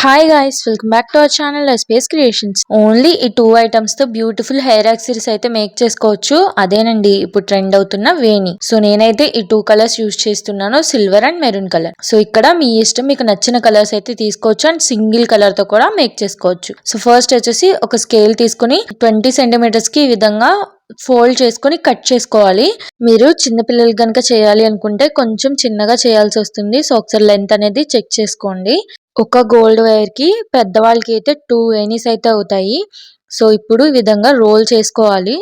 Hi guys, welcome back to our channel space creations. Only ఈ 2 items తో beautiful hair accessories అయితే make చేసుకోవచ్చు. అదేనండి ఇప్పుడు ట్రెండ్ అవుతున్న వేణి. సో నేనైతే ఈ 2 కలర్స్ యూజ్ చేస్తున్నాను, silver and maroon colour. So ఇక్కడ మీ ఇష్టం, మీకు నచ్చిన కలర్స్ అయితే తీసుకోవచ్చు అండ్ సింగిల్ కలర్ తో కూడా మేక్ చేసుకోవచ్చు. సో ఫస్ట్ వచ్చేసి ఒక స్కేల్ తీసుకుని 20 సెంటీమీటర్స్ కి ఈ విధంగా ఫోల్డ్ చేసుకొని కట్ చేసుకోవాలి. మీరు చిన్నపిల్లలు కనుక చేయాలి అనుకుంటే కొంచెం చిన్నగా చేయాల్సి వస్తుంది. సో ఒకసారి లెంత్ అనేది చెక్ చేసుకోండి. ఒక గోల్డ్ వైర్ కి పెద్దవాళ్ళకి అయితే 2 వేణీస్ అయితే అవుతాయి. సో ఇప్పుడు ఈ విధంగా రోల్ చేసుకోవాలి.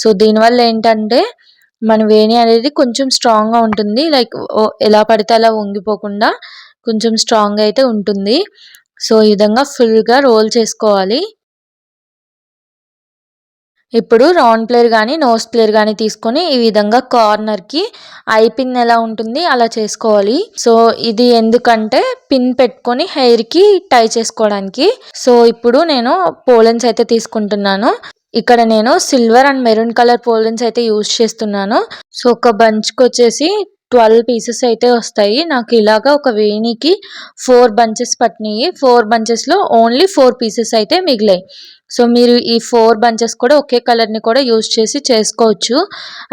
సో దీనివల్ల ఏంటంటే మన వేణి అనేది కొంచెం స్ట్రాంగ్ గా ఉంటుంది. లైక్ ఎలా పడితే అలా వంగిపోకుండా కొంచెం స్ట్రాంగ్ అయితే ఉంటుంది. సో ఈ విధంగా ఫుల్ గా రోల్ చేసుకోవాలి. ఇప్పుడు రౌండ్ ప్లేర్ కానీ నోస్ ప్లేర్ కానీ తీసుకొని ఈ విధంగా కార్నర్ కి ఐ పిన్ ఎలా ఉంటుంది అలా చేసుకోవాలి. సో ఇది ఎందుకంటే పిన్ పెట్టుకొని హెయిర్ కి టై చేసుకోవడానికి. సో ఇప్పుడు నేను పోలెన్స్ అయితే తీసుకుంటున్నాను. ఇక్కడ నేను silver and maroon colour pollens అయితే యూజ్ చేస్తున్నాను. సో ఒక బంచ్ కి వచ్చేసి 12 పీసెస్ అయితే వస్తాయి. నాకు ఇలాగా ఒక వేణికి 4 బంచెస్ పట్టినాయి. 4 బంచెస్ లో ఓన్లీ 4 పీసెస్ అయితే మిగిలాయి. సో మీరు ఈ 4 బంచెస్ కూడా ఒకే కలర్ ని కూడా యూజ్ చేసి చేసుకోవచ్చు.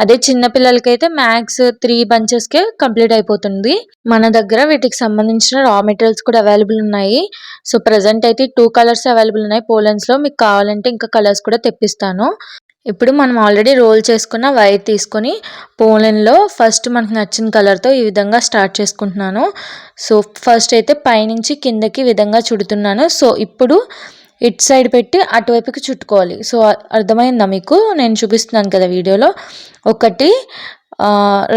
అదే చిన్న పిల్లలకైతే మ్యాక్స్ 3 బంచెస్ కే కంప్లీట్ అయిపోతుంది. మన దగ్గర వీటికి సంబంధించిన రా మెటీరియల్స్ కూడా అవైలబుల్ ఉన్నాయి. సో ప్రెసెంట్ అయితే 2 కలర్స్ అవైలబుల్ ఉన్నాయి పోలెన్స్ లో. మీకు కావాలంటే ఇంకా కలర్స్ కూడా తెప్పిస్తాను. ఇప్పుడు మనం ఆల్రెడీ రోల్ చేసుకున్న వైర్ తీసుకొని పోలెన్లో ఫస్ట్ మనకు నచ్చిన కలర్తో ఈ విధంగా స్టార్ట్ చేసుకుంటున్నాను. సో ఫస్ట్ అయితే పైనుంచి కిందకి విధంగా చుడుతున్నాను. సో ఇప్పుడు ఇటు సైడ్ పెట్టి అటువైపుకి చుట్టుకోవాలి. సో అర్థమైందా మీకు? నేను చూపిస్తున్నాను కదా వీడియోలో. ఒకటి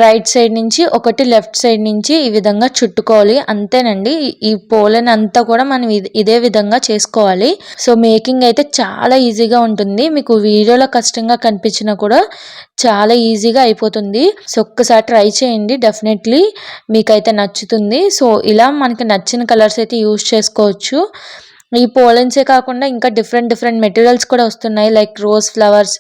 రైట్ సైడ్ నుంచి, ఒకటి లెఫ్ట్ సైడ్ నుంచి ఈ విధంగా చుట్టుకోవాలి. అంతేనండి. ఈ పోలెన్ అంతా కూడా మనం ఇదే విధంగా చేసుకోవాలి. సో మేకింగ్ అయితే చాలా ఈజీగా ఉంటుంది. మీకు వీడియోలో కష్టంగా కనిపించినా కూడా చాలా ఈజీగా అయిపోతుంది. సో ఒక్కసారి ట్రై చేయండి, డెఫినెట్లీ మీకైతే నచ్చుతుంది. సో ఇలా మనకి నచ్చిన కలర్స్ అయితే యూజ్ చేసుకోవచ్చు. ఈ పోలెన్సే కాకుండా ఇంకా డిఫరెంట్ మెటీరియల్స్ కూడా వస్తున్నాయి. లైక్ రోజ్ ఫ్లవర్స్,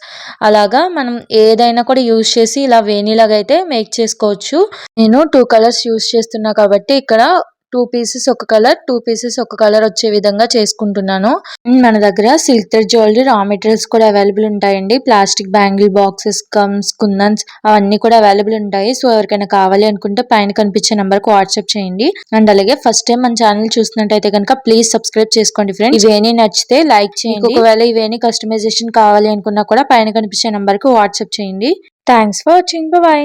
అలాగా మనం ఏదైనా కూడా యూజ్ చేసి ఇలా వేణిలాగా అయితే మేక్ చేసుకోవచ్చు. నేను 2 కలర్స్ యూజ్ చేస్తున్నా కాబట్టి ఇక్కడ 2 పీసెస్ ఒక కలర్, 2 పీసెస్ ఒక కలర్ వచ్చే విధంగా చేసుకుంటున్నాను. మన దగ్గర సిల్క్ థ్రెడ్ జ్యువెలరీ రా మెటీరియల్స్ కూడా అవైలబుల్ ఉంటాయండి. ప్లాస్టిక్ బ్యాంగిల్ బాక్సెస్, కమ్స్, కుందన్స్ అవన్నీ కూడా అవైలబుల్ ఉంటాయి. సో ఎవరికైనా కావాలి అనుకుంటే పైన కనిపించే నెంబర్ కు వాట్సాప్ చేయండి. అండ్ అలాగే ఫస్ట్ టైం మన ఛానల్ చూసినట్టయితే కనుక ప్లీజ్ సబ్స్క్రైబ్ చేసుకోండి ఫ్రెండ్స్. ఇవేని నచ్చితే లైక్ చేయండి. ఒకవేళ ఇవేని కస్టమైజేషన్ కావాలి అనుకున్నా కూడా పైన కనిపించే నెంబర్ కు వాట్సాప్ చేయండి. Thanks for watching. బాయ్.